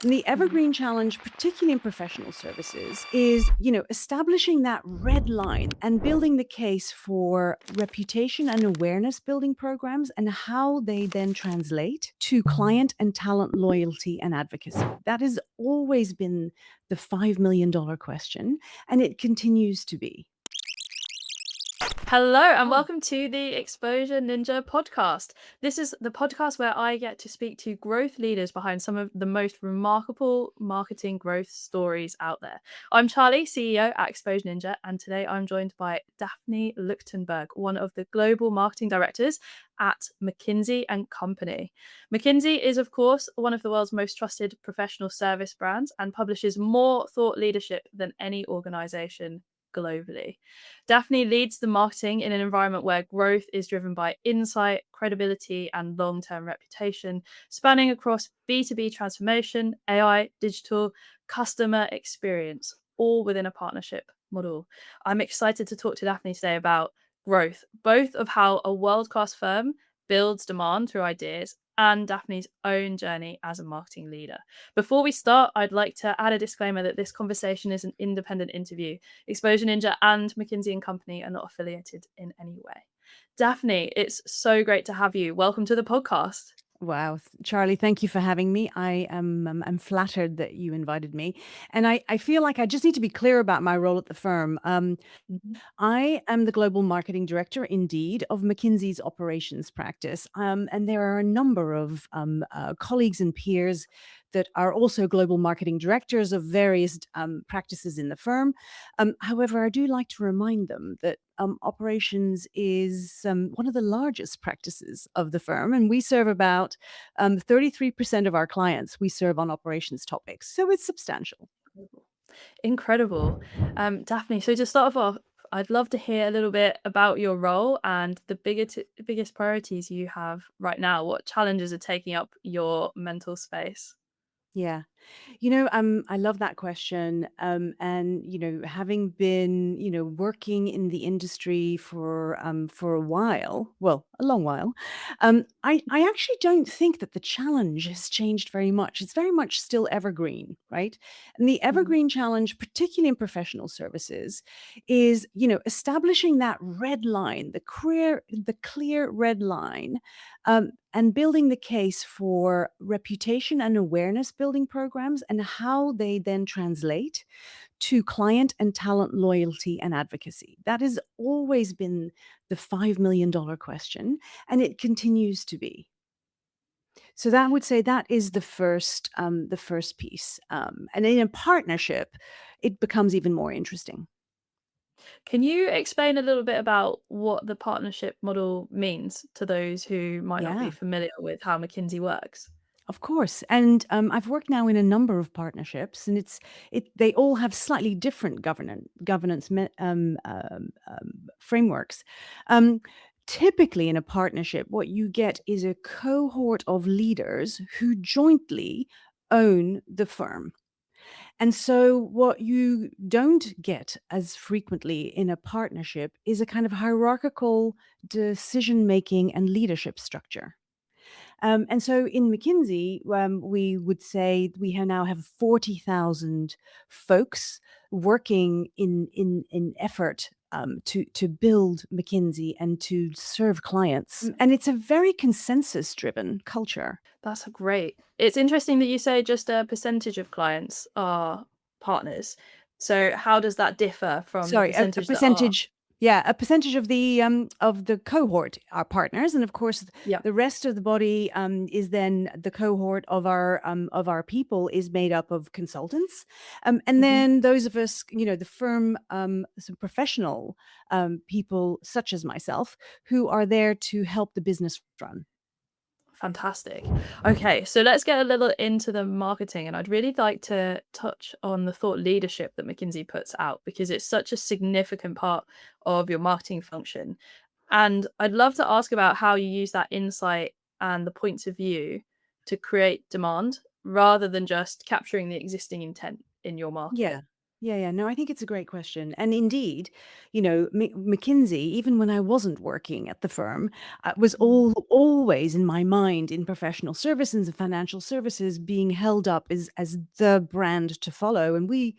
And the evergreen challenge, particularly in professional services, is, establishing that red line and building the case for reputation and awareness building programs and how they then translate to client and talent loyalty and advocacy. That has always been the $5 million question, and it continues to be. Hello and welcome to the Exposure Ninja podcast. This is the podcast where I get to speak to growth leaders behind some of the most remarkable marketing growth stories out there. I'm Charlie, CEO at Exposure Ninja, and today I'm joined by Daphne Luchtenberg, one of the global marketing directors at McKinsey and Company. McKinsey is, of course, one of the world's most trusted professional service brands and publishes more thought leadership than any organization globally. Daphne leads the marketing in an environment where growth is driven by insight, credibility, and long-term reputation, spanning across B2B transformation, AI, digital, customer experience, all within a partnership model. I'm excited to talk to Daphne today about growth, both of how a world-class firm builds demand through ideas and Daphne's own journey as a marketing leader. Before we start, I'd like to add a disclaimer that this conversation is an independent interview. Exposure Ninja and McKinsey and Company are not affiliated in any way. Daphne, it's so great to have you. Welcome to the podcast. Wow, Charlie, thank you for having me. I'm flattered that you invited me, and I feel like I just need to be clear about my role at the firm. Mhm. I am the global marketing director, indeed, of McKinsey's operations practice, and there are a number of colleagues and peers that are also global marketing directors of various practices in the firm. However, I do like to remind them that operations is one of the largest practices of the firm, and we serve about 33% of our clients we serve on operations topics, so it's substantial. Incredible. Daphne, so to start off, I'd love to hear a little bit about your role and the biggest priorities you have right now. What challenges are taking up your mental space? Yeah. I love that question. And having been, working in the industry for a while, well, a long while, I actually don't think that the challenge has changed very much. It's very much still evergreen, right? And the Mhm. evergreen challenge, particularly in professional services, is, establishing that red line, the clear red line, and building the case for reputation and awareness building programs and how they then translate to client and talent loyalty and advocacy. That has always been the $5 million question, and it continues to be. So that would say that is the first piece. And in a partnership, it becomes even more interesting. Can you explain a little bit about what the partnership model means to those who might not be Yeah. familiar with how McKinsey works? Of course, and I've worked now in a number of partnerships, and they all have slightly different frameworks. Um, Typically, in a partnership, what you get is a cohort of leaders who jointly own the firm. And so, what you don't get as frequently in a partnership is a kind of hierarchical decision making and leadership structure. And so in McKinsey, we would say now have 40,000 folks working in effort to build McKinsey and to serve clients. And it's a very consensus driven culture. That's great. It's interesting that you say just a percentage of clients are partners. So how does that differ from the Sorry, a percentage that are? percentage. Yeah, a percentage of the cohort are partners, and of course, Yeah. the rest of the body is then the cohort of our people is made up of consultants, and Mhm. then those of us, the firm, some professional people such as myself, who are there to help the business run. Fantastic. Okay, so let's get a little into the marketing, and I'd really like to touch on the thought leadership that McKinsey puts out because it's such a significant part of your marketing function. And I'd love to ask about how you use that insight and the points of view to create demand rather than just capturing the existing intent in your Yeah. market. Yeah. No, I think it's a great question. And indeed, McKinsey, even when I wasn't working at the firm, was Mhm. always in my mind in professional services and financial services being held up as the brand to follow. And we,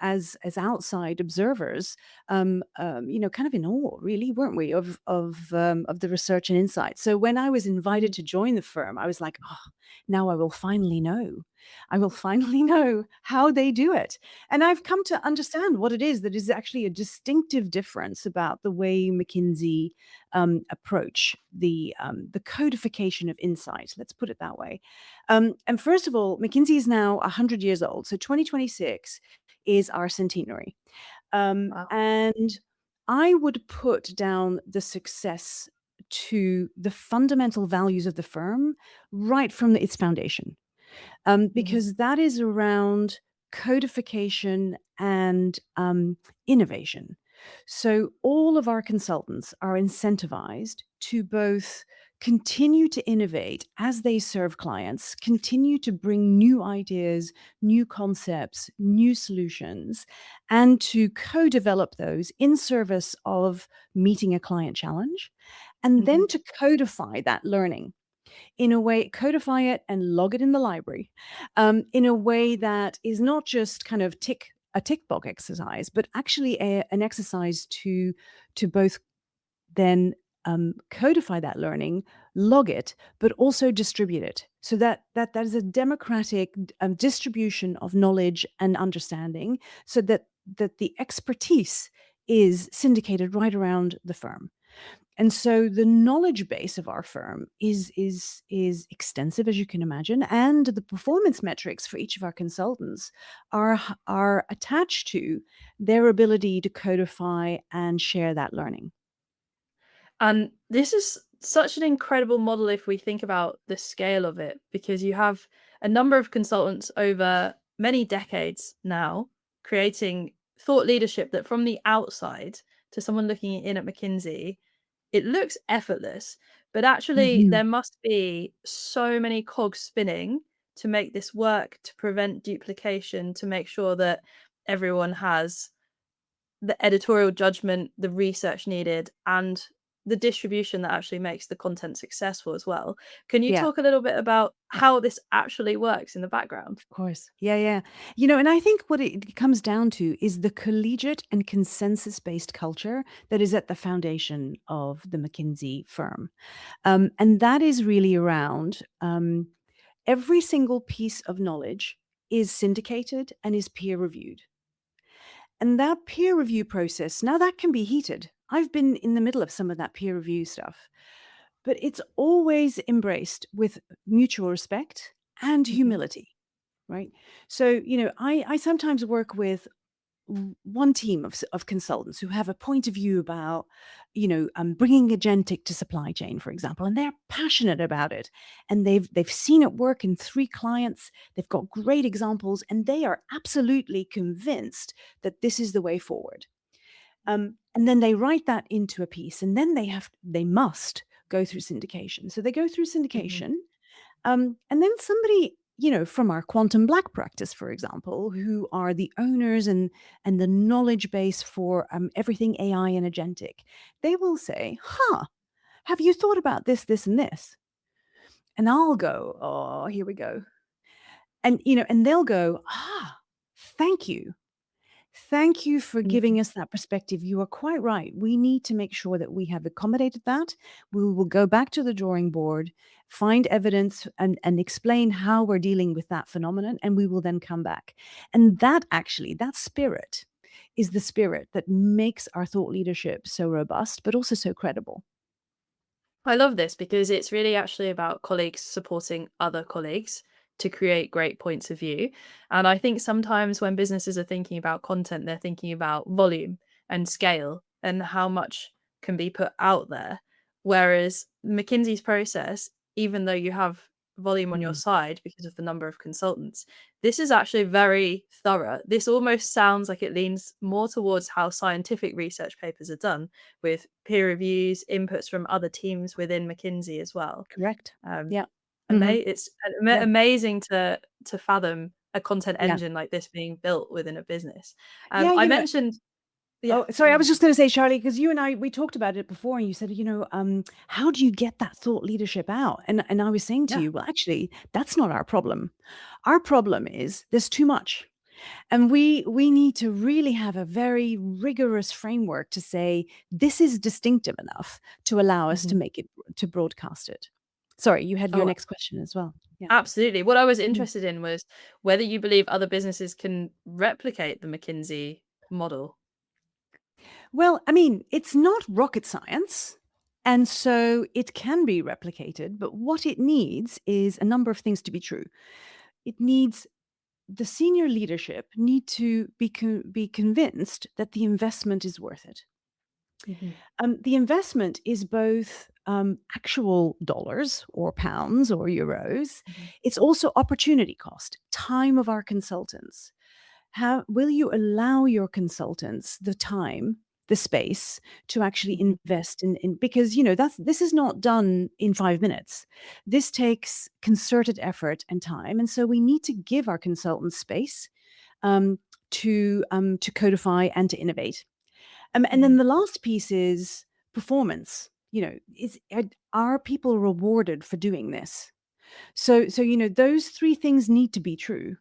as outside observers, kind of in awe, really, weren't we, of the research and insight. So when I was invited Mhm. to join the firm, I was like, oh, now I will finally know. I will finally know how they do it. And I've come to understand what it is that is actually a distinctive difference about the way McKinsey approach the codification of insight. Let's put it that way. And first of all, McKinsey is now 100 years old, so 2026 is our centenary. Wow. And I would put down the success to the fundamental values of the firm right from its foundation, Mhm. because that is around codification and innovation. So all of our consultants are incentivized to both continue to innovate as they serve clients, continue to bring new ideas, new concepts, new solutions, and to co develop those in service of meeting a client challenge, and Mhm. then to codify that learning in a way, codify it and log it in the library, in a way that is not just kind of a tick box exercise, but actually an exercise to both then codify that learning, log it, but also distribute it, so that is a democratic distribution of knowledge and understanding, so that the expertise is syndicated right around the firm. And so the knowledge base of our firm is extensive, as you can imagine, and the performance metrics for each of our consultants are attached to their ability to codify and share that learning. And this is such an incredible model if we think about the scale of it, because you have a number of consultants over many decades now creating thought leadership that from the outside to someone looking in at McKinsey, it looks effortless, but actually Mhm. there must be so many cogs spinning to make this work, to prevent duplication, to make sure that everyone has the editorial judgment, the research needed, and the distribution that actually makes the content successful as well. Can you Yeah. talk a little bit about how this actually works in the background? Of course. Yeah. And I think what it comes down to is the collegiate and consensus-based culture that is at the foundation of the McKinsey firm. And that is really around every single piece of knowledge is syndicated and is peer reviewed. And that peer review process, now that can be heated. I've been in the middle of some of that peer review stuff, but it's always embraced with mutual respect and Mhm, humility, right? So, I sometimes work with one team of consultants who have a point of view about, bringing agentic to supply chain, for example, and they're passionate about it, and they've seen it work in 3 clients. They've got great examples, and they are absolutely convinced that this is the way forward. And then they write that into a piece, and then they must go through syndication. So they go through mhm. syndication, and then somebody, from our quantum black practice, for example, who are the owners and the knowledge base for everything AI and agentic, they will say, "Huh, have you thought about this, this, and this?" And I'll go, "Oh, here we go." And they'll go, "Ah, thank you. Thank you for Mhm. giving us that perspective. You are quite right. We need to make sure that we have accommodated that. We will go back to the drawing board, find evidence, and explain how we're dealing with that phenomenon, and we will then come back." And that spirit is the spirit that makes our thought leadership so robust, but also so credible. I love this because it's really actually about colleagues supporting other colleagues to create great points of view. And I think sometimes when businesses are thinking about content, they're thinking about volume and scale and how much can be put out there. Whereas McKinsey's process, even though you have volume on your Mm, side because of the number of consultants, this is actually very thorough. This almost sounds like it leans more towards how scientific research papers are done with peer reviews, inputs from other teams within McKinsey as well. correct. Um, Yeah. Hmm. it's Yeah. amazing to fathom a content Yeah. engine like this being built within a business. Yeah, I mentioned, yeah, oh, sorry, go I on. was just going to say, Charlie, because you and I, we talked about it before, and you said, how do you get that thought leadership out? And I was saying to Yeah. you, well, actually, that's not our problem. Our problem is there's too much. And we need to really have a very rigorous framework to say this is distinctive enough to allow us to Mhm. make it to broadcast it. Sorry, you had your Oh, next question as well. Yeah. absolutely. What I was Mm. interested in was whether you believe other businesses can replicate the McKinsey model. Well, I mean, it's not rocket science. And so it can be replicated, but what it needs is a number of things to be true. It needs the senior leadership need to be convinced that the investment is worth it. Mhm. The investment is both actual dollars or pounds or euros. Mhm. It's also opportunity cost, time of our consultants. How will you allow your consultants the time, the space to actually Mhm. invest in because this is not done in 5 minutes. This takes concerted effort and time. And so we need to give our consultants space um, to codify and to innovate. And then Mhm. the last piece is performance. Are people rewarded for doing this? So those three things need to be true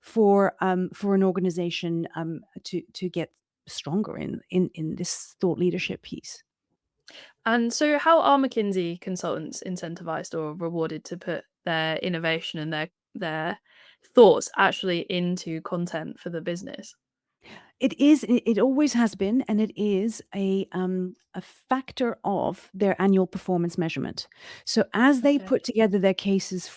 for an organization to get stronger in this thought leadership piece. And so how are McKinsey consultants incentivized or rewarded to put their innovation and their thoughts actually into content for the business? It always has been, and it is a factor of their annual performance measurement. So as they Okay. put together their cases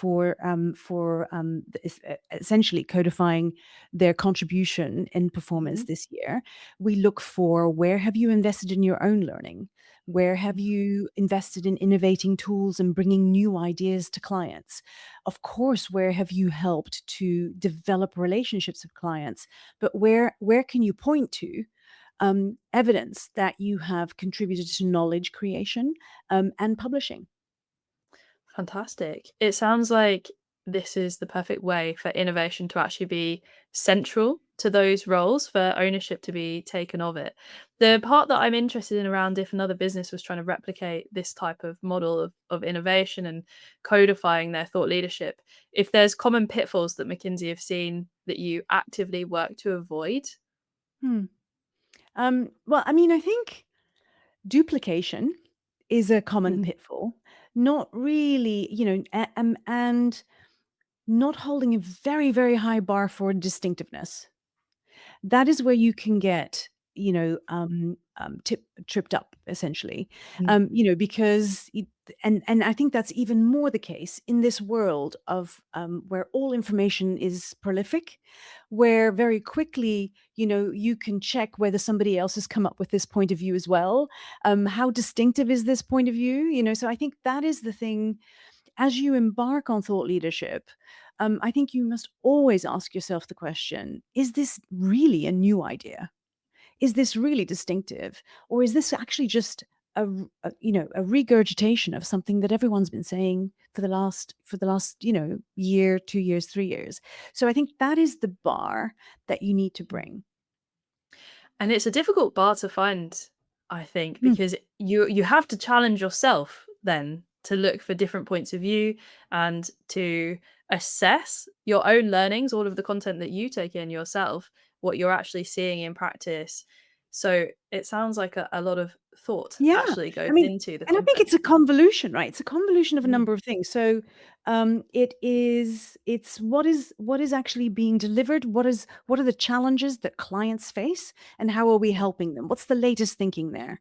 essentially codifying their contribution in performance Mhm. this year, we look for where have you invested in your own learning? Where have you invested in innovating tools and bringing new ideas to clients? Of course, where have you helped to develop relationships with clients? But where can you point to evidence that you have contributed to knowledge creation and publishing? Fantastic. It sounds like this is the perfect way for innovation to actually be central to those roles, for ownership to be taken of it. The part that I'm interested in around if another business was trying to replicate this type of model of innovation and codifying their thought leadership, if there's common pitfalls that McKinsey have seen that you actively work to avoid. Hmm. Well, I mean, I think duplication is a common Mhm. pitfall. Not really, and not holding a very, very high bar for distinctiveness. That is where you can get, tripped up essentially, Mm. because and I think that's even more the case in this world of where all information is prolific, where very quickly, you can check whether somebody else has come up with this point of view as well. How distinctive is this point of view? So I think that is the thing as you embark on thought leadership, I think you must always ask yourself the question, is this really a new idea? Is this really distinctive? Or is this actually just a regurgitation of something that everyone's been saying for the last year, 2 years, 3 years? So I think that is the bar that you need to bring. And it's a difficult bar to find, I think, Hmm. because you have to challenge yourself then to look for different points of view and to assess your own learnings, all of the content that you take in yourself, what you're actually seeing in practice. So it sounds like a lot of thought Yeah. actually goes I mean, into the and I think content. it's a convolution, right? It's a convolution of a Mm, number of things. So, it's what is actually being delivered? What are the challenges that clients face, and how are we mm, helping them? What's the latest thinking there?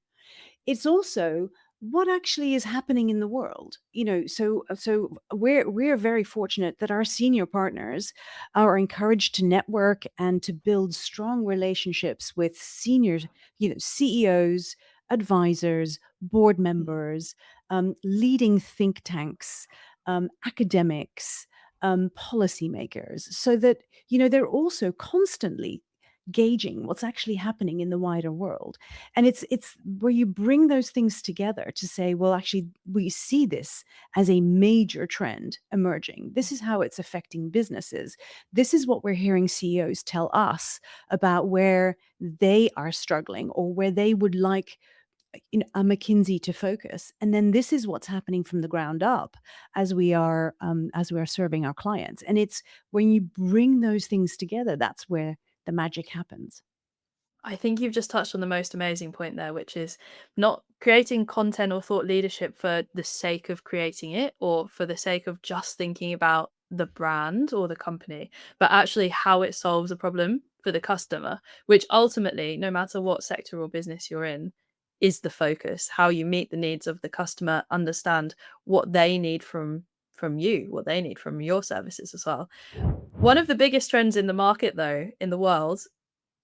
It's also what actually is happening in the world. So we're very fortunate that our senior partners are encouraged to network and to build strong relationships with senior, CEOs, advisors, board mm. members, leading think tanks, academics, policymakers, so that they're also constantly gauging what's actually happening in the wider world. And it's where you bring those things together to say, well, actually, we see this as a major trend emerging. This is how it's affecting businesses. This is what we're hearing CEOs tell us about where they are struggling or where they would like a McKinsey to focus. And then this is what's happening from the ground up as we are serving our clients. And it's when you bring those things together, that's where the magic happens. I think you've just touched on the most amazing point there, which is not creating content or thought leadership for the sake of creating it or for the sake of just thinking about the brand or the company, but actually how it solves a problem for the customer, which ultimately, no matter what sector or business you're in, is the focus. How you meet the needs of the customer, understand what they need from you, what they need from your services as well. One of the biggest trends in the market, though, in the world,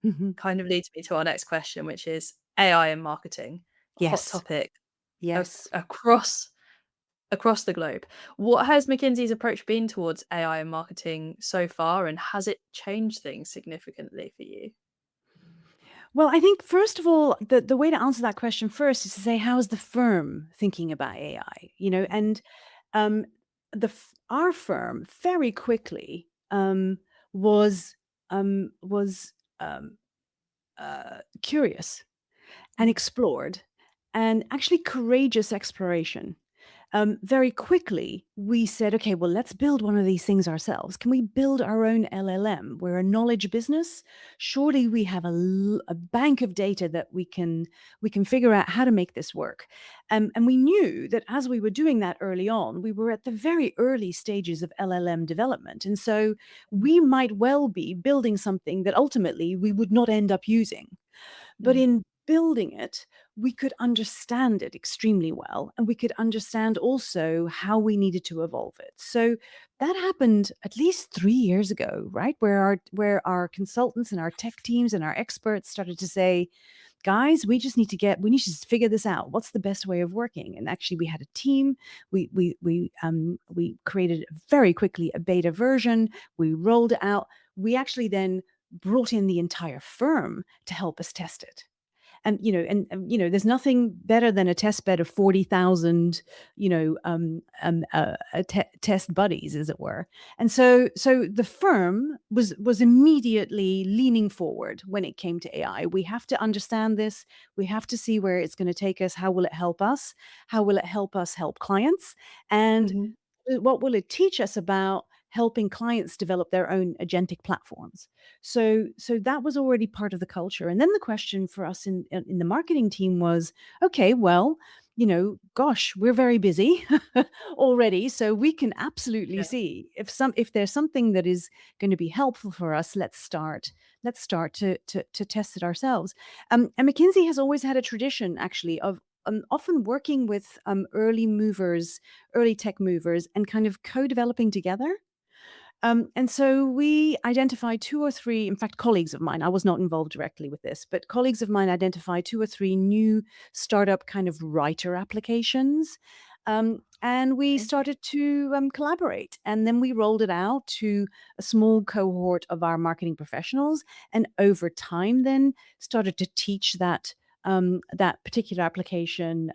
Mhm. kind of leads me to our next question, which is AI and marketing, a hot Yes. topic Yes. across the globe. What has McKinsey's approach been towards AI and marketing so far, and has it changed things significantly for you? Well, I think first of all, the way to answer that question first is to say, how is the firm thinking about AI? And um, our firm very quickly was was curious and Mm, explored, and actually courageous exploration. Very quickly, we said, okay, well, let's build one of these things ourselves. Can we build our own LLM? We're a knowledge business. Surely we have a bank of data that we can figure out how to make this work. And we knew that as we were doing that early on, we were at the very early stages of LLM development, and so we might well be building something that ultimately we would not end up using. But mm, in building it, we could understand it extremely well, and we could understand also how we needed to evolve it. So that happened at least 3 years ago, right? Where our consultants and our tech teams and our experts started to say, "Guys, we need to just figure this out. What's the best way of working?" And actually, we had a team. We created very quickly a beta version. We rolled it out. We actually then brought in the entire firm to help us test it. And there's nothing better than a test bed of 40,000, test buddies, as it were. And so the firm was immediately leaning forward when it came to AI. We have to understand this. We have to see where it's going to take us. How will it help us? How will it help us help clients? And mhm, what will it teach us about helping clients develop their own agentic platforms? So that was already part of the culture. And then the question for us in the marketing team was, okay, well, gosh, we're very busy already, so we can absolutely yeah. see if there's something that is going to be helpful for us. Let's start to test it ourselves. And McKinsey has always had a tradition, actually, of often working with early tech movers, and kind of co-developing together. And so we identified two or three, in fact, colleagues of mine, I was not involved directly with this, but colleagues of mine identified two or three new startup kind of writer applications. And we Okay. started to collaborate. And then we rolled it out to a small cohort of our marketing professionals. And over time, then started to teach that particular application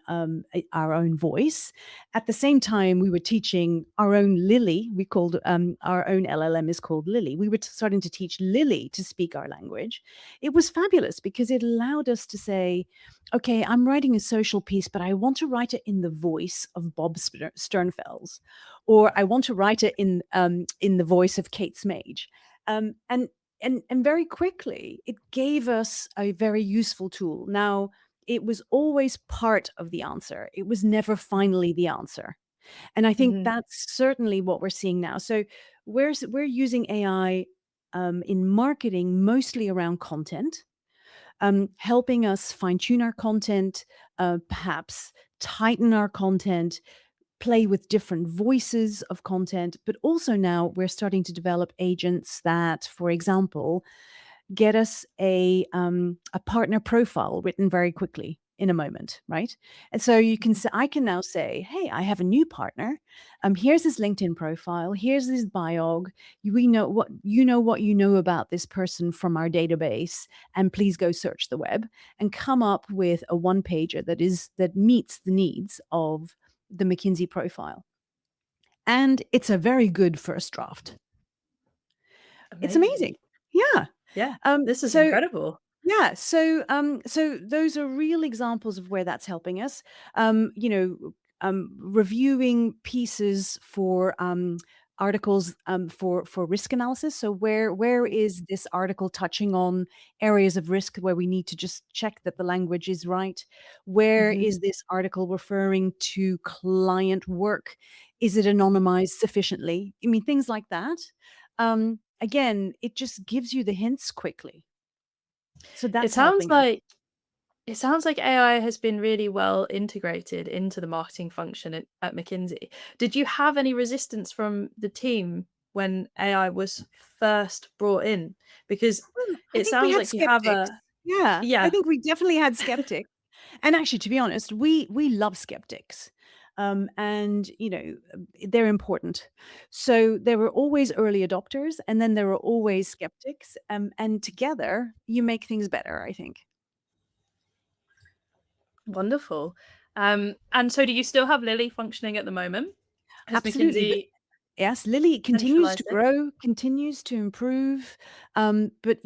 our own voice. At the same time, we were teaching our own Lily. We called our own LLM is called Lily. We were starting to teach Lily to speak our language. It was fabulous because it allowed us to say, okay, I'm writing a social piece, but I want to write it in the voice of Bob Sternfels, or I want to write it in the voice of Kate Smage. And very quickly, it gave us a very useful tool. Now, it was always part of the answer. It was never finally the answer. And I think Mhm, that's certainly what we're seeing now. So we're using AI in marketing mostly around content, helping us fine tune our content, perhaps tighten our content, play with different voices of content. But also now we're starting to develop agents that, for example, get us a partner profile written very quickly. in a moment, right? And so you can say, I can now say, hey, I have a new partner. Here's his LinkedIn profile. Here's his biog. We know what you know about this person from our database, and please go search the web and come up with a one pager that meets the needs of the McKinsey profile. And it's a very good first draft. It's Amazing. amazing. Yeah. Yeah, Um, this is so incredible. Yeah, so those are real examples of where that's helping us. Reviewing pieces for articles for risk analysis. So where is this article touching on areas of risk where we need to just check that the language is right? Where Mhm. is this article referring to client work? Is it anonymized sufficiently? I mean, things like that. Again, it just gives you the hints quickly. So It that's sounds helping us. like it sounds like AI has been really well integrated into the marketing function at McKinsey. Did you have any resistance from the team when AI was first brought in? Because Well, I it think we sounds had like you have skeptics. a Yeah, I yeah, think we definitely had skeptics. And actually, to be honest, we love skeptics. And they're important. So there were always early adopters, and then there were always skeptics. And together you make things better, I think. wonderful. And so do you still have Lily functioning at the moment? Has Absolutely. McKinsey Yes, Lily continues to centralized it? grow, continues to improve, but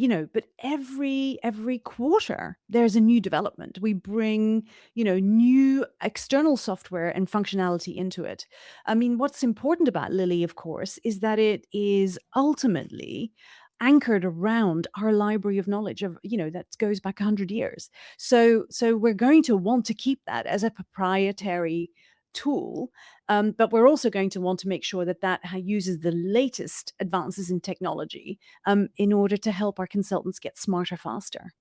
every quarter there's a new development. We bring new external software and functionality into it. I mean, what's important about Lily, of course, is that it is ultimately anchored around our library of knowledge of that goes back 100 years. So we're going to want to keep that as a proprietary tool, but we're also going to want to make sure that uses the latest advances in technology in order to help our consultants get smarter faster.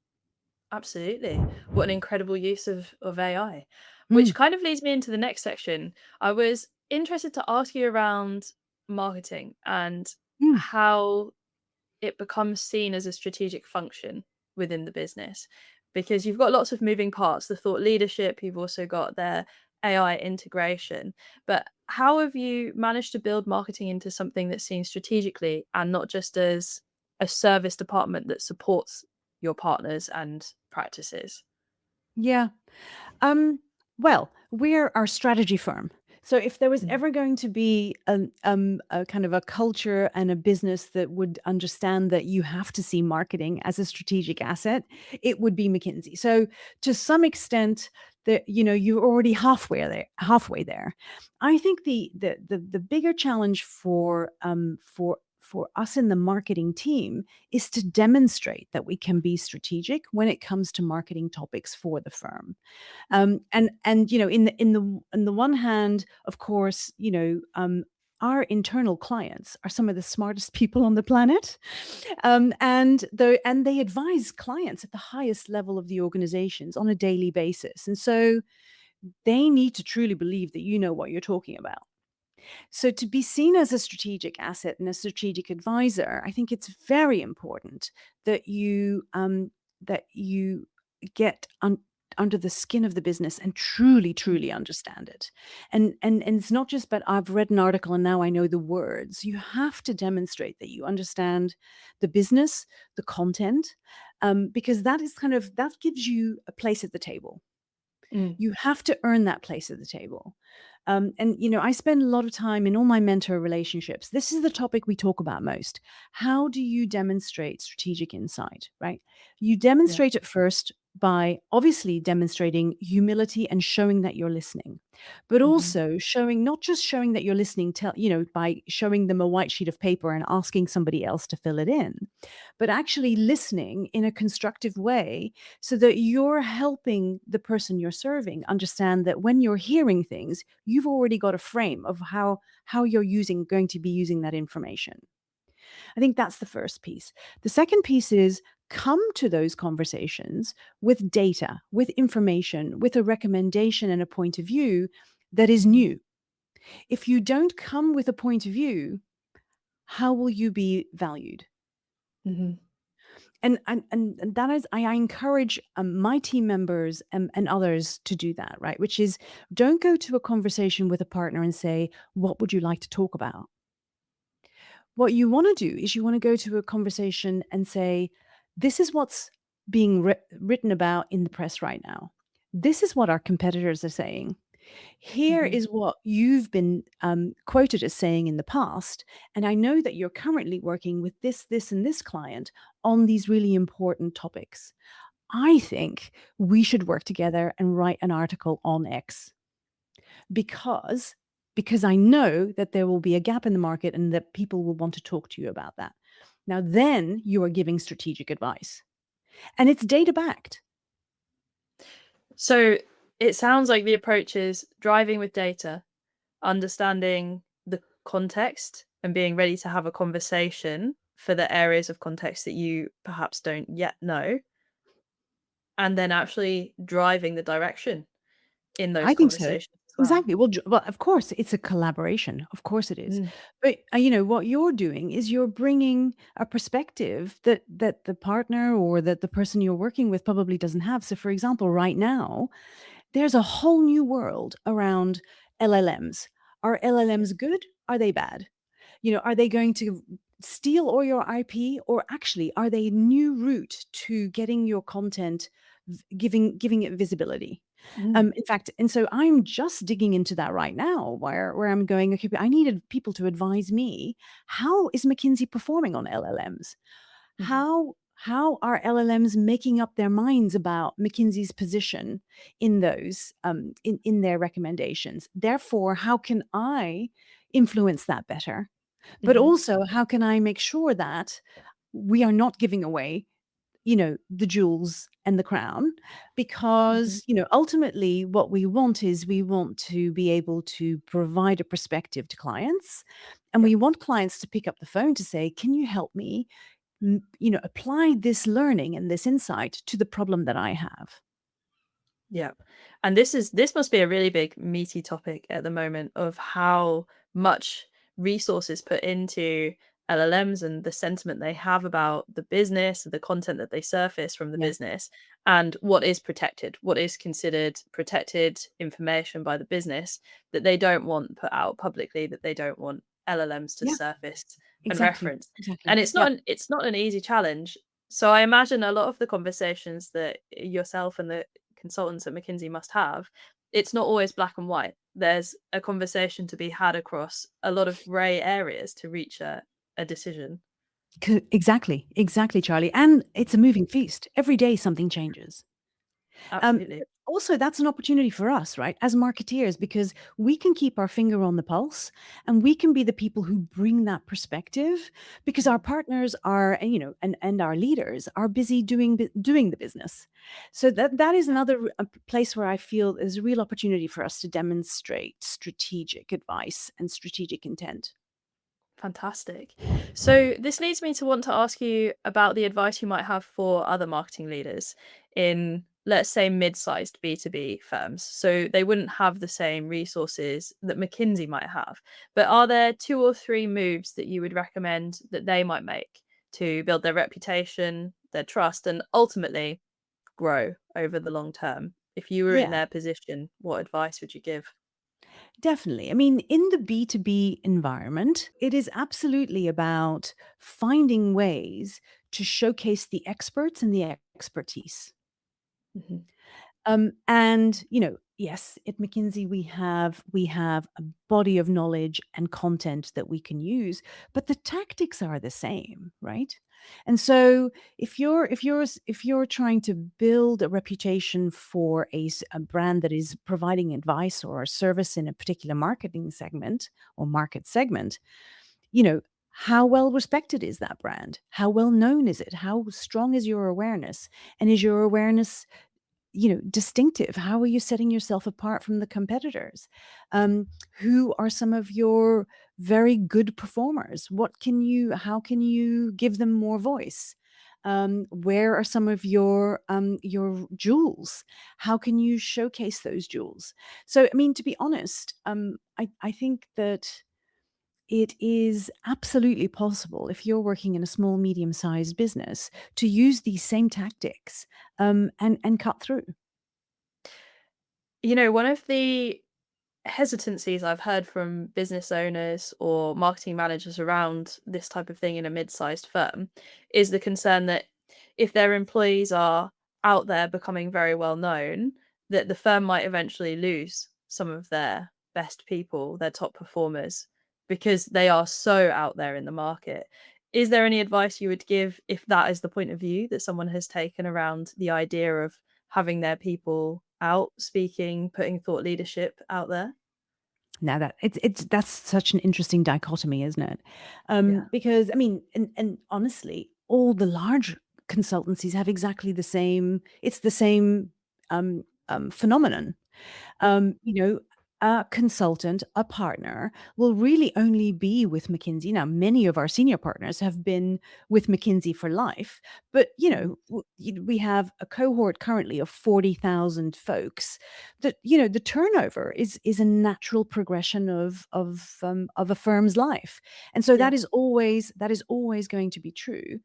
Absolutely. What an incredible use of AI. Mm, Which kind of leads me into the next section. I was interested to ask you around marketing and mm. how it becomes seen as a strategic function within the business, because you've got lots of moving parts, the thought leadership, you've also got their AI integration. But how have you managed to build marketing into something that's seen strategically and not just as a service department that supports your partners and practices? Yeah. Um, well, we're our strategy firm. So if there was Mm. ever going to be a kind of a culture and a business that would understand that you have to see marketing as a strategic asset, it would be McKinsey. So to some extent, that you're already halfway there. Halfway there, I think the bigger challenge for us in the marketing team is to demonstrate that we can be strategic when it comes to marketing topics for the firm. And in the one hand, of course, our internal clients are some of the smartest people on the planet, and they advise clients at the highest level of the organizations on a daily basis, and so they need to truly believe that you know what you're talking about. So to be seen as a strategic asset and a strategic advisor, I think it's very important that you get under the skin of the business and truly, Mm. truly understand it. And it's not just, but I've read an article and now I know the words. You have to demonstrate that you understand the business, the content, because that gives you a place at the table. Mm. You have to earn that place at the table. And I spend a lot of time in all my mentor relationships. This is the topic we talk about most. How do you demonstrate strategic insight, right? You Yeah. demonstrate it first by obviously demonstrating humility and showing that you're listening, but Mhm. also showing, not just showing that you're listening, by showing them a white sheet of paper and asking somebody else to fill it in, but actually listening in a constructive way so that you're helping the person you're serving understand that when you're hearing things, you've already got a frame of how you're going to be using that information. I think that's the first piece. The second piece is come to those conversations with data, with information, with a recommendation and a point of view that is Mm. new. If you don't come with a point of view, how will you be valued? Mhm. And that is, I encourage my team members and others to do that, right? Which is, don't go to a conversation with a partner and say, "What would you like to talk about?" What you want to do is you want to go to a conversation and say, "This is what's being written about in the press right now. This is what our competitors are saying. Here Mhm. is what you've been quoted as saying in the past. And I know that you're currently working with this, and this client on these really important topics. I think we should work together and write an article on X because I know that there will be a gap in the market and that people will want to talk to you about that." Now, then you are giving strategic advice and it's data backed. So it sounds like the approach is driving with data, understanding the context, and being ready to have a conversation for the areas of context that you perhaps don't yet know, and then actually driving the direction in those I think so. conversations as well. Exactly. Well, of course, it's a collaboration. Of course it is. Mm, But, what you're doing is you're bringing a perspective that the partner or that the person you're working with probably doesn't have. So, for example, right now, there's a whole new world around LLMs. Are LLMs good? Are they bad? Are they going to steal all your IP, or actually are they a new route to getting your content, giving it visibility? mm, In fact, and so I'm just digging into that right now, where I'm going, okay, but I needed people to advise me. How is McKinsey performing on LLMs? mhm. How are LLMs making up their minds about McKinsey's position in those in their recommendations? Therefore, how can I influence that better? But Mhm, also, how can I make sure that we are not giving away, the jewels and the crown? mhm. Because, ultimately what we want is we want to be able to provide a perspective to clients. And Yep, we want clients to pick up the phone to say, "Can you help me, apply this learning and this insight to the problem that I have?" yep. And this must be a really big meaty topic at the moment of how much resources put into LLMs and the sentiment they have about the business, the content that they surface from the Yeah. business, and what is protected, what is considered protected information by the business that they don't want put out publicly, that they don't want LLMs to Yeah. surface and Exactly. reference. And Exactly. it's Yep. not an easy challenge. So I imagine a lot of the conversations that yourself and the consultants at McKinsey must have, it's not always black and white. There's a conversation to be had across a lot of gray areas to reach a decision. Exactly. Exactly, Charlie. And it's a moving feast. Every day something changes. Absolutely. But also, that's an opportunity for us, right, as marketeers, because we can keep our finger on the pulse and we can be the people who bring that perspective, because our Mhm. partners are, and, and our leaders are busy doing the business. So that is another place where I feel there's a real opportunity for us to demonstrate strategic advice and strategic intent. Fantastic. So this leads me to want to ask you about the advice you might have for other marketing leaders in, let's say, mid-sized B2B firms. So they wouldn't have the same resources that McKinsey might have. But are there two or three moves that you would recommend that they might make to build their reputation, their trust, and ultimately grow over the long term? If you were in Yeah. their position, what advice would you give? Definitely. I mean, in the B2B environment, it is absolutely about finding ways to showcase the experts and the expertise. Mhm. And yes, at McKinsey we have a body of knowledge and content that we can use, but the tactics are the same, right? And so if you're trying to build a reputation for a brand that is providing advice or a service in a particular marketing segment or market segment, you know, how well respected is that brand? How well known is it? How strong is your awareness? And is your awareness distinctive? How are you setting yourself apart from the competitors? Um, who are some of your very good performers? How can you give them more voice? Where are some of your jewels? How can you showcase those jewels? So, I mean, to be honest, I think that it is absolutely possible, if you're working in a small, medium-sized business, to use these same tactics, and cut through. One of the hesitancies I've heard from business owners or marketing managers around this type of thing in a mid-sized firm is the concern that if their employees are out there becoming very well known, that the firm might eventually lose some of their best people, their top performers, because they are so out there in the market. Is there any advice you would give if that is the point of view that someone has taken around the idea of having their people out speaking, putting thought leadership out there? Now that it's that's such an interesting dichotomy, isn't it? Yeah. Because I mean, and honestly, all the large consultancies have exactly the same. It's the same phenomenon. Yeah. You know, a consultant, a partner will really only be with McKinsey. Now, many of our senior partners have been with McKinsey for life, but Mhm. we have a cohort currently of 40,000 folks. That the turnover is a natural progression of a firm's life, and so Yeah. that is always going to be true.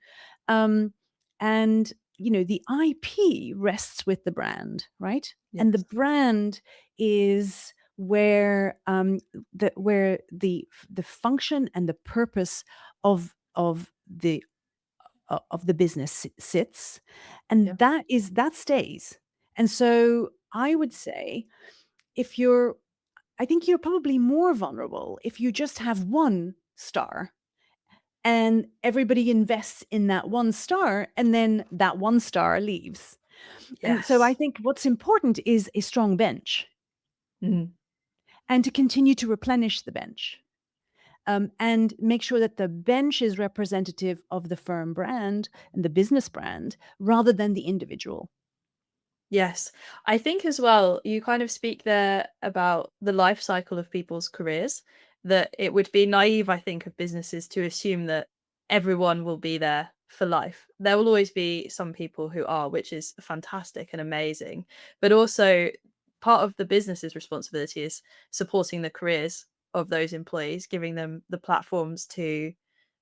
Um, and the IP rests with the brand, right? And the Yes. brand is where the function and the purpose of the business sits, Yeah. and that stays. And so I would say, if you're I think you're probably more vulnerable if you just have one star and everybody invests in that one star, and then that one star leaves. And so I Yes. think what's important is a strong bench, Mhm. and to continue to replenish the bench, and make sure that the bench is representative of the firm brand and the business brand rather than the individual. Yes. I think as well, you kind of speak there about the life cycle of people's careers, that it would be naive, I think, of businesses to assume that everyone will be there for life. There will always be some people who are, which is fantastic and amazing. But also, part of the business's responsibility is supporting the careers of those employees, giving them the platforms to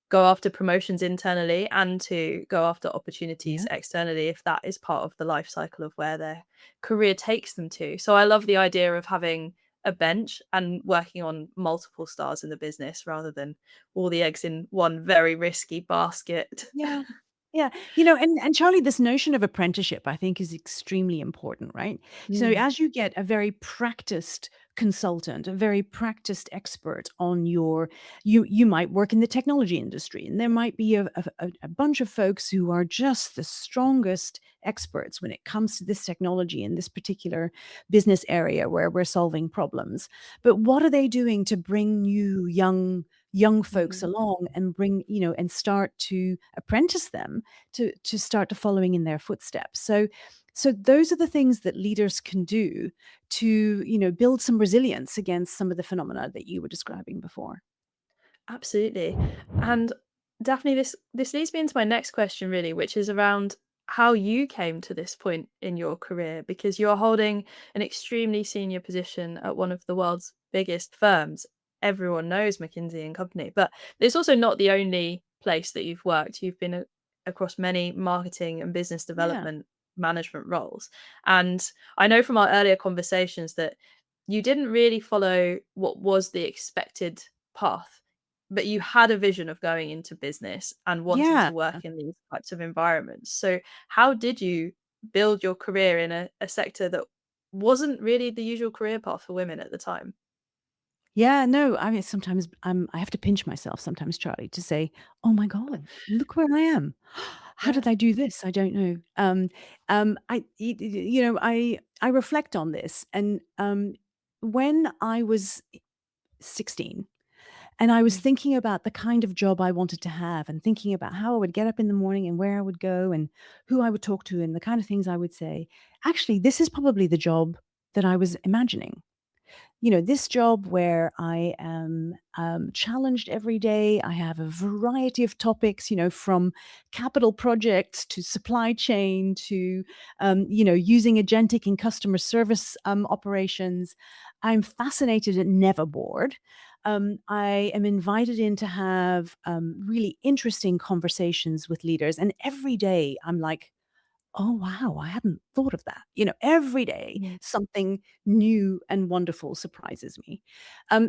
go after promotions internally and to go after opportunities Yeah. externally if that is part of the life cycle of where their career takes them to. So I love the idea of having a bench and working on multiple stars in the business rather than all the eggs in one very risky basket. Yeah. Yeah. And Charlie, this notion of apprenticeship, I think, is extremely important, right? So Mm, as you get a very practiced consultant, a very practiced expert on you might work in the technology industry, and there might be a bunch of folks who are just the strongest experts when it comes to this technology in this particular business area where we're solving problems. But what are they doing to bring you young folks mhm. along, and and start to apprentice them to start to following in their footsteps? So those are the things that leaders can do to build some resilience against some of the phenomena that you were describing before. Absolutely. And Daphne, this leads me into my next question really, which is around how you came to this point in your career because you're holding an extremely senior position at one of the world's biggest firms. Everyone knows McKinsey and Company, but it's also not the only place that you've worked. You've been across many marketing and business Yeah. development management roles. And I know from our earlier conversations that you didn't really follow what was the expected path, but you had a vision of going into business and wanting Yeah. to work in these types of environments. So how did you build your career in a sector that wasn't really the usual career path for women at the time? Yeah, no, I mean, sometimes I have to pinch myself sometimes, Charlie, to say, "Oh my god, look where I am. How Yeah. did I do this? I don't know." I reflect on this, and when I was 16, and I was Mm. thinking about the kind of job I wanted to have, and thinking about how I would get up in the morning, and where I would go, and who I would talk to, and the kind of things I would say. Actually, this is probably the job that I was imagining. This job where I am challenged every day. I have a variety of topics, from capital projects to supply chain to, using agentic in customer service operations. I'm fascinated and never bored. I am invited in to have really interesting conversations with leaders. And every day I'm like, oh, wow, I hadn't thought of that. Every day Mhm. something new and wonderful surprises me.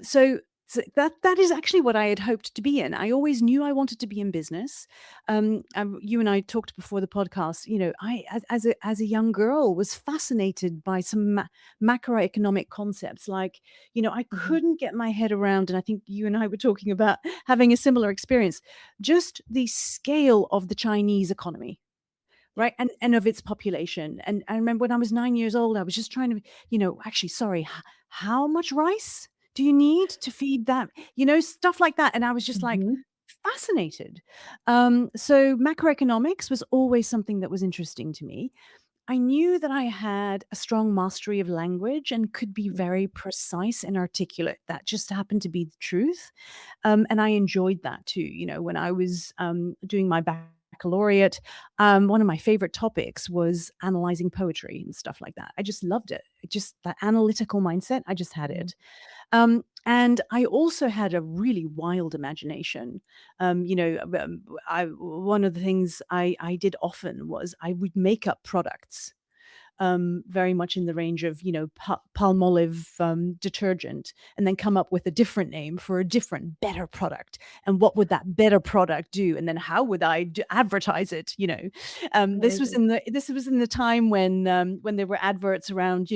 So that is actually what I had hoped to be in. I always knew I wanted to be in business. You and I talked before the podcast. I, as a young girl, was fascinated by some macroeconomic concepts. Like, I Mhm. couldn't get my head around, and I think you and I were talking about having a similar experience. Just the scale of the Chinese economy, Yeah. right? And of its population. And I remember when I was 9 years old, I was just trying to, actually, sorry, how much rice do you need to feed that? Stuff like that. And I was just like Mhm. fascinated. So macroeconomics was always something that was interesting to me. I knew that I had a strong mastery of language and could be Mhm. very precise and articulate. That just happened to be the truth. And I enjoyed that too. When I was doing my baccalaureate, one of my favorite topics was analyzing poetry and stuff like that. I just loved it. Just that analytical mindset, I just had Mhm. it. And I also had a really wild imagination. One of the things I did often was I would make up products, very much in the range of, Palmolive detergent, and then come up with a different name for a different, better product. And what would that better product do? And then how would I advertise it? Amazing. This was in the time when there were adverts around,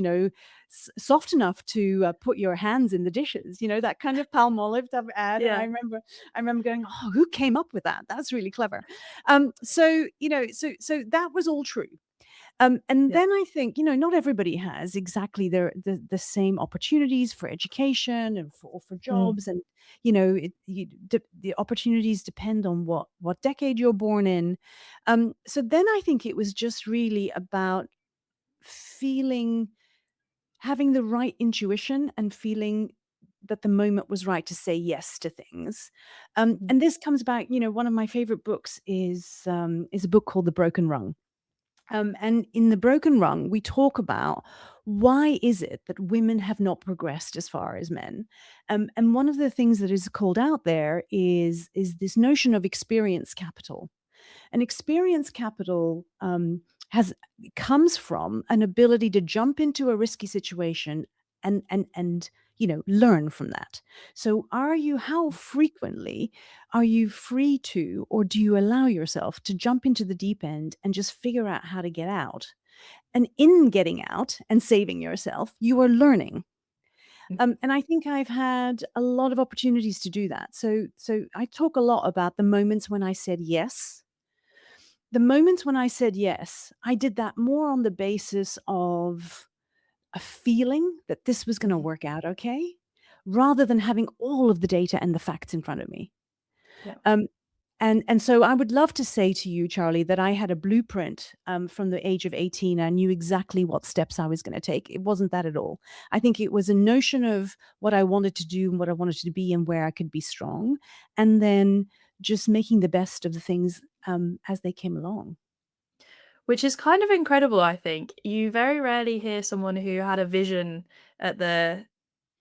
soft enough to put your hands in the dishes. That kind of Palmolive type of ad. And Yeah. I remember going, oh, who came up with that? That's really clever. So that was all true. And Yeah. then I think, not everybody has exactly the same opportunities for education and for Mm. jobs, and the opportunities depend on what decade you're born in. So then I think it was just really about feeling, having the right intuition and feeling that the moment was right to say yes to things. Mhm. And this comes back, one of my favorite books is a book called The Broken Rung. And in The Broken Rung, we talk about why is it that women have not progressed as far as men. And one of the things that is called out there is this notion of experience capital. And experience capital has comes from an ability to jump into a risky situation and learn from that. So how frequently are you free to, or do you allow yourself to jump into the deep end and just figure out how to get out? And in getting out and saving yourself, you are learning. Mm. And I think I've had a lot of opportunities to do that. So I talk a lot about the moments when I said yes. The moments when I said yes, I did that more on the basis of a feeling that this was gonna Mhm. work out okay, rather than having all of the data and the facts in front of me. Yeah. Um, and so I would love to say to you, Charlie, that I had a blueprint, from the age of 18. I knew exactly what steps I was gonna take. It wasn't that at all. I think it was a notion of what I wanted to do and what I wanted to be and where I could be strong, and then just making the best of the things, as they came along. Which is kind of incredible, I think. You very rarely hear someone who had a vision at the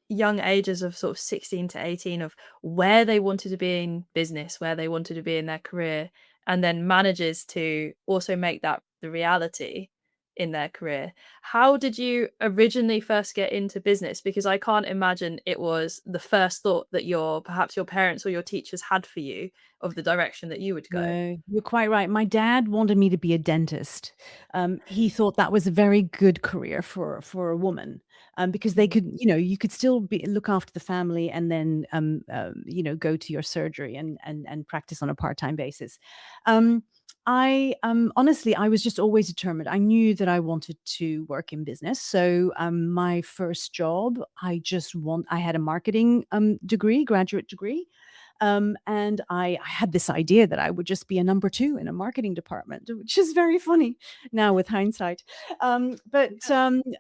young ages of sort of 16 to 18 of where they wanted to be in business, where they wanted to be in their career, and then manages to also make that the reality in their career. How did you originally first get into business? Because I can't imagine it was the first thought that your perhaps your parents or your teachers had for you of the direction that you would go. No, you're quite right. My dad wanted me to be a dentist. He thought that was a very good career for a woman, because they Mhm. could, you could still look after the family and then, go to your surgery and practice on a part-time basis. I honestly, I was just always determined. I knew that I wanted to work in business. So my first job, I had a marketing degree, graduate degree. And I had this idea that I would just be a number two in a marketing department, which is very funny now with hindsight. And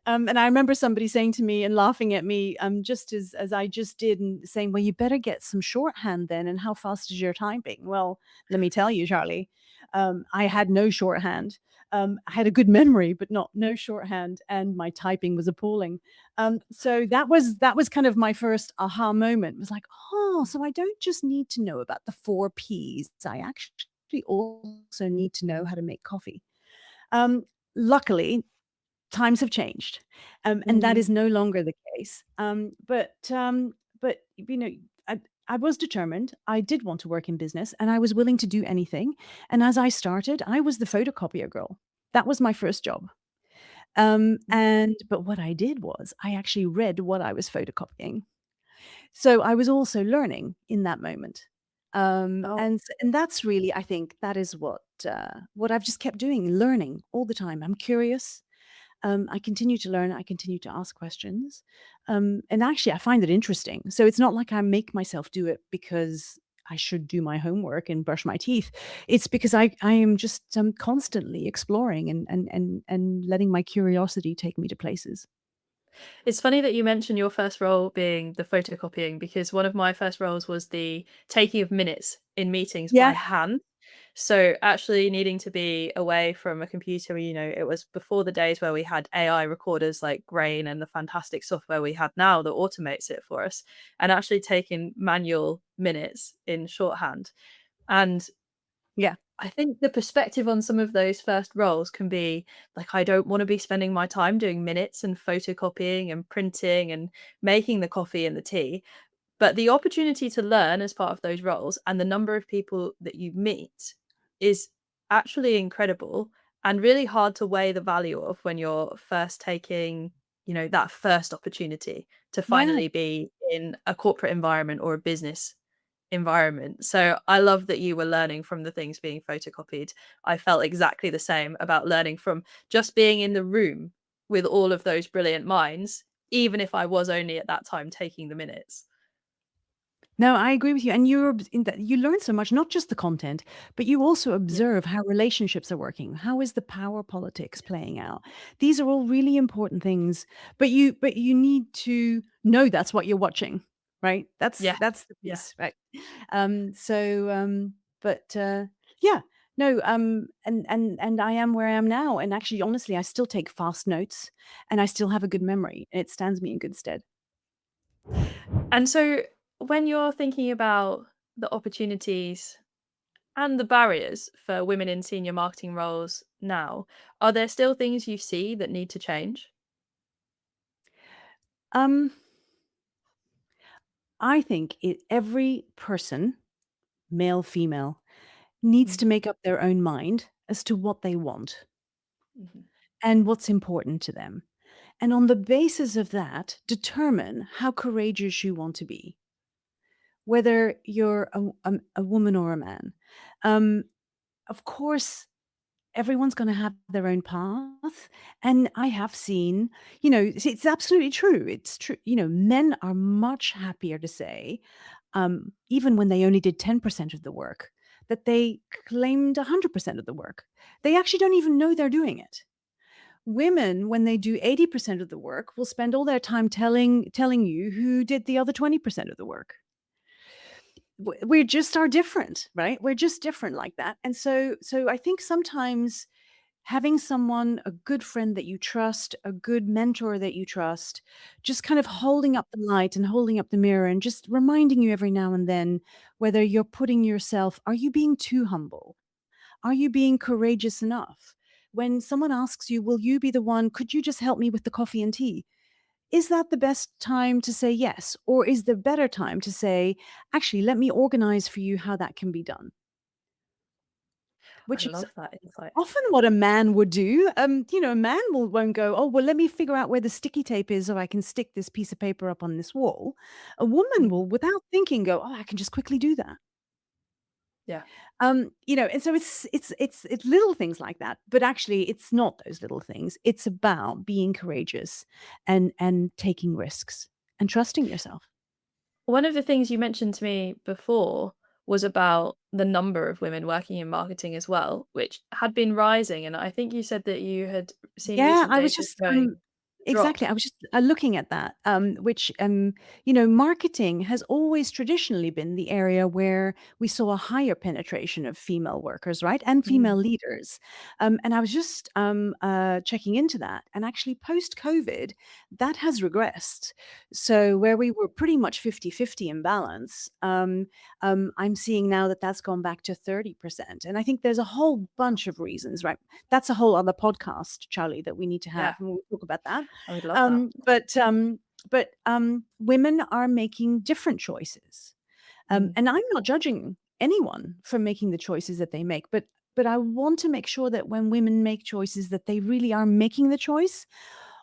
I remember somebody saying to me and laughing at me, just as I just did, and saying, "Well, you better get some shorthand then. And how fast is your typing?" Well, let me tell you, Charlie. I had no shorthand. I had a good memory, but not no shorthand, and my typing was appalling. So that was kind of my first aha moment. It was like, oh, so I don't just need to know about the four P's. I actually also need to know how to make coffee. Um, Luckily, times have changed, and that Mhm. is no longer the case. But I, I was determined. I did want to work in business, and I was willing to do anything. And as I started, I was the photocopier girl. That was my first job. And but what I did was I actually read what I was photocopying. So I was also learning in that moment. Oh, And that's really, I think, that is what I've just kept doing, learning all the time. I'm curious. I continue to learn. I continue to ask questions. And actually, I find it interesting. So it's not like I make myself do it because I should do my homework and brush my teeth. It's because I am just constantly exploring and letting my curiosity take me to places. it's funny that you mentioned your first role being the photocopying because one of my first roles was the taking of minutes in meetings by Yeah, hand. So actually needing to be away from a computer, it was before the days where we had AI recorders like Grain and the fantastic software we had now that automates it for us, and actually taking manual minutes in shorthand. And yeah. I think the perspective on some of those first roles can be like, I don't want to be spending my time doing minutes and photocopying and printing and making the coffee and the tea. But the opportunity to learn as part of those roles and the number of people that you meet is actually incredible and really hard to weigh the value of when you're first taking, that first opportunity to Yeah. finally be in a corporate environment or a business environment. So I love that you were learning from the things being photocopied. I felt exactly the same about learning from just being in the room with all of those brilliant minds, even if I was only at that time taking the minutes. No, I agree with you, and in that you learn so much, not just the content, but you also Yeah. observe how relationships are working. How is the power politics playing out? These are all really important things, but you need to know that's what you're watching, right? That's Yeah. that's the Yeah. piece, right? So, but yeah, no, and I am where I am now, and actually, honestly, I still take fast notes, and I still have a good memory, and it stands me in good stead. And so when you're thinking about the opportunities and the barriers for women in senior marketing roles now, are there still things you see that need to change? Um, I think every person, male, female, needs Mm, to make up their own mind as to what they want mhm, and what's important to them. And on the basis of that, determine how courageous you want to be, whether you're a woman or a man. Um, of course, everyone's going to have their own path. And I have seen, it's absolutely true. It's true. Men are much happier to say, even when they only did 10% of the work, that they claimed 100% of the work. They actually don't even know they're doing it. Women, when they do 80% of the work, will spend all their time telling you who did the other 20% of the work. We just are different, right? We're just different like that. And so I think sometimes having someone, a good friend that you trust, a good mentor that you trust, just kind of holding up the light and holding up the mirror and just reminding you every now and then whether you're putting yourself, are you being too humble? Are you being courageous enough? When someone asks you, will you be the one, could you just help me with the coffee and tea? Is that the best time to say yes? Or is the better time to say, actually, let me organize for you how that can be done? I Which is love that insight. often what a man would do. A man won't go, oh, well, let me figure out where the sticky tape is so I can stick this piece of paper up on this wall. A woman Mhm. will, without thinking, go, oh, I can just quickly do that. Yeah. And so it's little things like that, but actually it's not those little things. It's about being courageous and taking risks and trusting yourself. One of the things you mentioned to me before was about the number of women working in marketing as well, which had been rising. And I think you said that you had seen Yeah, recent I was data just showing. Exactly. dropped. I was just looking at that, which, you know, marketing has always traditionally been the area where we saw a higher penetration of female workers, right? And female Mm, leaders. And I was just checking into that. And actually, post COVID, that has regressed. So, where we were pretty much 50-50 in balance, I'm seeing now that that's gone back to 30%. And I think there's a whole bunch of reasons, right? That's a whole other podcast, Charlie, that we need to yeah, have, and we'll talk about that. I would love that. Um, but um, but women are making different choices, Mm, and I'm not judging anyone for making the choices that they make. But I want to make sure that when women make choices, that they really are making the choice,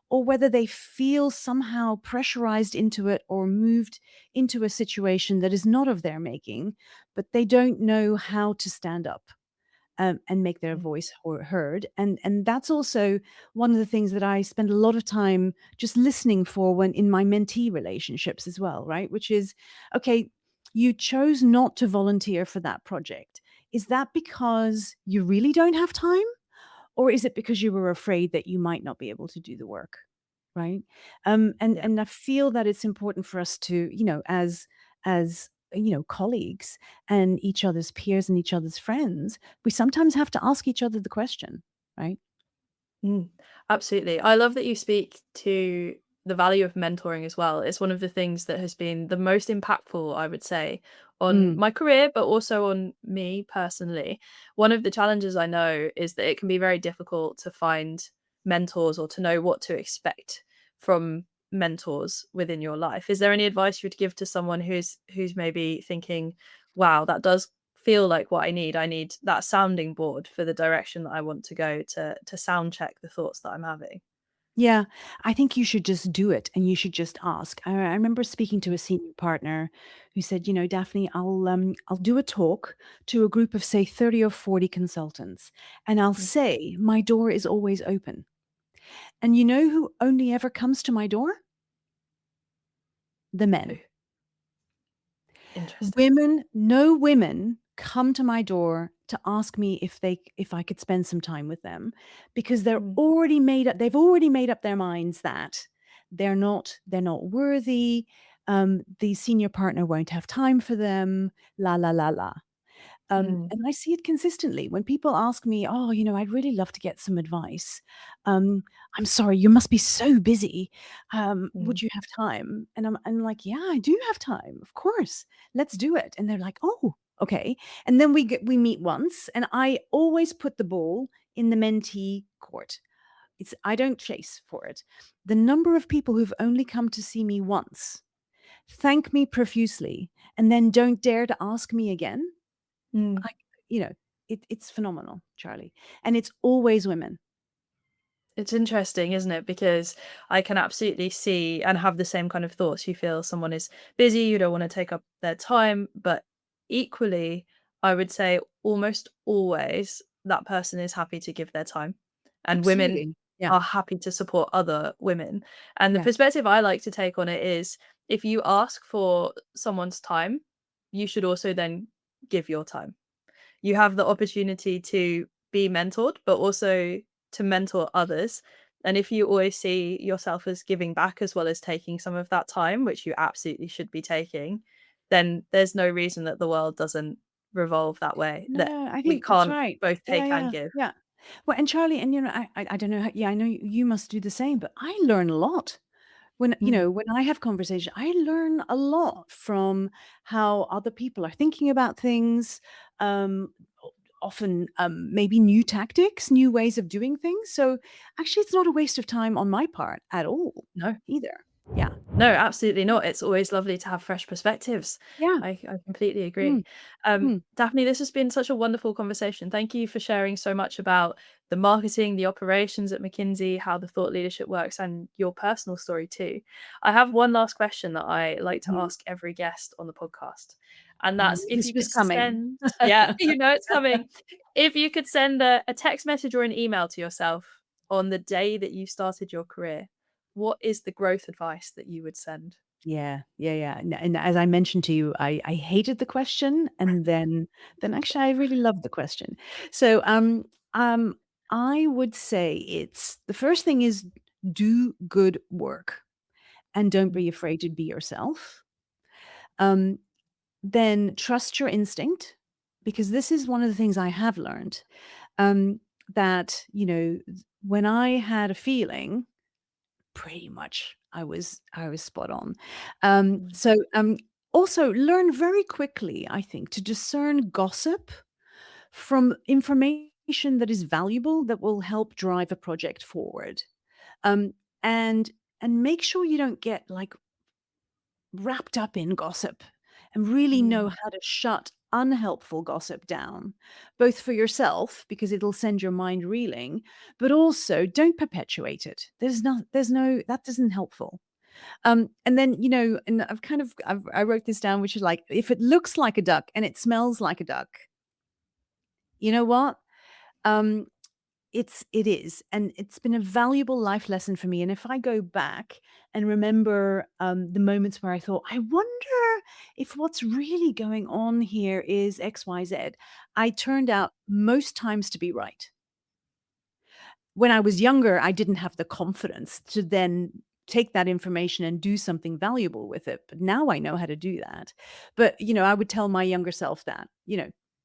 or whether they feel somehow pressurized into it or moved into a situation that is not of their making, but they don't know how to stand up and make their mm, voice heard. And that's also one of the things that I spend a lot of time just listening for when in my mentee relationships as well, right? Which is, okay, you chose not to volunteer for that project. Is that because you really don't have time? Or is it because you were afraid that you might not be able to do the work? Right. yeah. And I feel that it's important for us to, you know, as you know, colleagues and each other's peers and each other's friends, we sometimes have to ask each other the question, right? Mm, absolutely. I love that you speak to the value of mentoring as well. It's one of the things that has been the most impactful, I would say, on Mm. my career, but also on me personally. One of the challenges I know is that it can be very difficult to find mentors or to know what to expect from mentors within your life. Is there any advice you would give to someone who's maybe thinking, wow, that does feel like what I need. I need that sounding board for the direction that I want to go to sound check the thoughts that I'm having. Yeah, I think you should just do it and you should just ask. I remember speaking to a senior partner who said, you know, Daphne, I'll do a talk to a group of say 30 or 40 consultants, and I'll Mm. say my door is always open. And you know who only ever comes to my door? The Oh, men. interesting. Women, no women come to my door to ask me if I could spend some time with them, because Mm, they've already made up their minds that they're not worthy, the senior partner won't have time for them, la la la la. mm, And I see it consistently when people ask me, "Oh, you know, I'd really love to get some advice. Um, I'm sorry, you must be so busy. mm, Would you have time?" And I'm like, "Yeah, I do have time. Of course. Let's do it." And they're like, "Oh, okay." And then we meet once, and I always put the ball in the mentee court. I don't chase for it. The number of people who've only come to see me once, thank me profusely, and then don't dare to ask me again, mm. I you know, it's phenomenal, Charlie, and it's always women. It's interesting, isn't it? Because I can absolutely see and have the same kind of thoughts. You feel someone is busy, you don't want to take up their time, but equally, I would say almost always that person is happy to give their time. And women Absolutely. Yeah, are happy to support other women. And the yeah. perspective I like to take on it is if you ask for someone's time, you should also then give your time. You have the opportunity to be mentored, but also to mentor others. And if you always see yourself as giving back as well as taking some of that time, which you absolutely should be taking, then there's no reason that the world doesn't revolve that way, that No, I we think that's can't right. both Yeah, take and yeah, give. yeah. Well, and Charlie, and, you know, I don't know how, yeah, I know you must do the same, but I learn a lot. When, you Mm, know, when I have conversation, I learn a lot from how other people are thinking about things, um, often, maybe new tactics, new ways of doing things. So, actually, it's not a waste of time on my part at all no. either. Yeah. No, absolutely not. It's always lovely to have fresh perspectives. Yeah. I completely agree. Mm, mm. Daphne, this has been such a wonderful conversation. Thank you for sharing so much about the marketing, the operations at McKinsey, how the thought leadership works, and your personal story too. I have one last question that I like to Mhm. ask every guest on the podcast. And I that's knew if this you was could coming. send, yeah, you know it's coming. If you could send a text message or an email to yourself on the day that you started your career, what is the growth advice that you would send? Yeah, yeah, yeah. And as I mentioned to you, I hated the question, and then actually I really loved the question. So, um, I would say it's the first thing is do good work and don't Mm, be afraid to be yourself. Um, then trust your instinct, because this is one of the things I have learned, um, that, when I had a feeling, pretty much I was spot on. mm, Also learn very quickly, I think, to discern gossip from information that is valuable, that will help drive a project forward. Um, and make sure you don't get, like, wrapped up in gossip, and really know mm. how to shut unhelpful gossip down, both for yourself, because it'll send your mind reeling, but also don't perpetuate it. There's no that isn't helpful. And then, and I wrote this down, which is like, if it looks like a duck and it smells like a duck, you know what? Um, it is, and it's been a valuable life lesson for me, and if I go back and remember, the moments where I thought, "I wonder if what's really going on here is XYZ," I turned out most times to be right. When I was younger, I didn't have the confidence to then take that information and do something valuable with it, but now I know how to do that. But, I would tell my younger self that,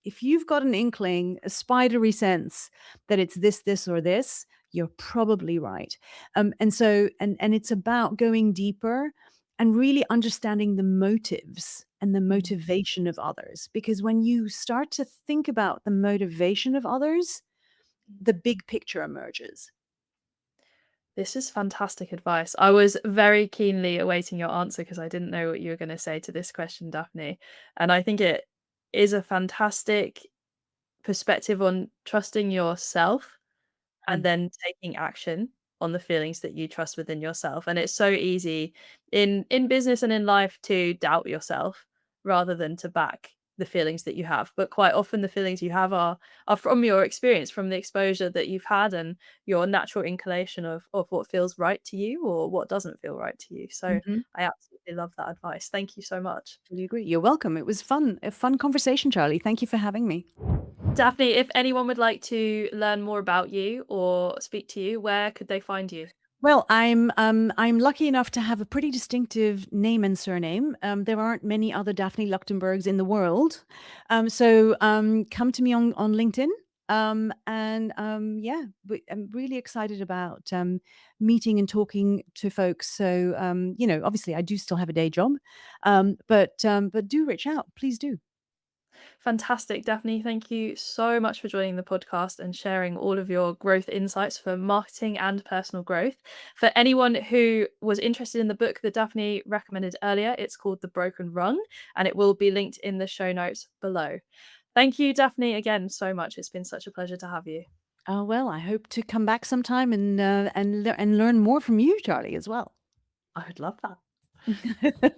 if you've got an inkling, a spidery sense that it's this, or this, you're probably right. And it's about going deeper and really understanding the motives and the Mm. motivation of others, because when you start to think about the motivation of others, the big picture emerges. This is fantastic advice. I was very keenly awaiting your answer because I didn't know what you were going to say to this question, Daphne. And I think it is a fantastic perspective on trusting yourself and Mm. then taking action on the feelings that you trust within yourself. And it's so easy in business and in life to doubt yourself rather than to back the feelings that you have. But quite often the feelings you have are from your experience, from the exposure that you've had and your natural inclination of what feels right to you or what doesn't feel right to you. So Mhm. I absolutely love that advice. Thank you so much. Fully agree. You're welcome. It was fun. A fun conversation, Charlie. Thank you for having me. Daphne, if anyone would like to learn more about you or speak to you, where could they find you? Well, I'm lucky enough to have a pretty distinctive name and surname. There aren't many other Daphne Luchtenbergs in the world. Come to me on LinkedIn. Yeah, I'm really excited about meeting and talking to folks. So, obviously I do still have a day job. But do reach out. Please do. Fantastic, Daphne. Thank you so much for joining the podcast and sharing all of your growth insights for marketing and personal growth. For anyone who was interested in the book that Daphne recommended earlier, it's called The Broken Rung and it will be linked in the show notes below. Thank you, Daphne, again so much. It's been such a pleasure to have you. Oh, well, I hope to come back sometime and learn more from you, Charlie, as well. I would love that.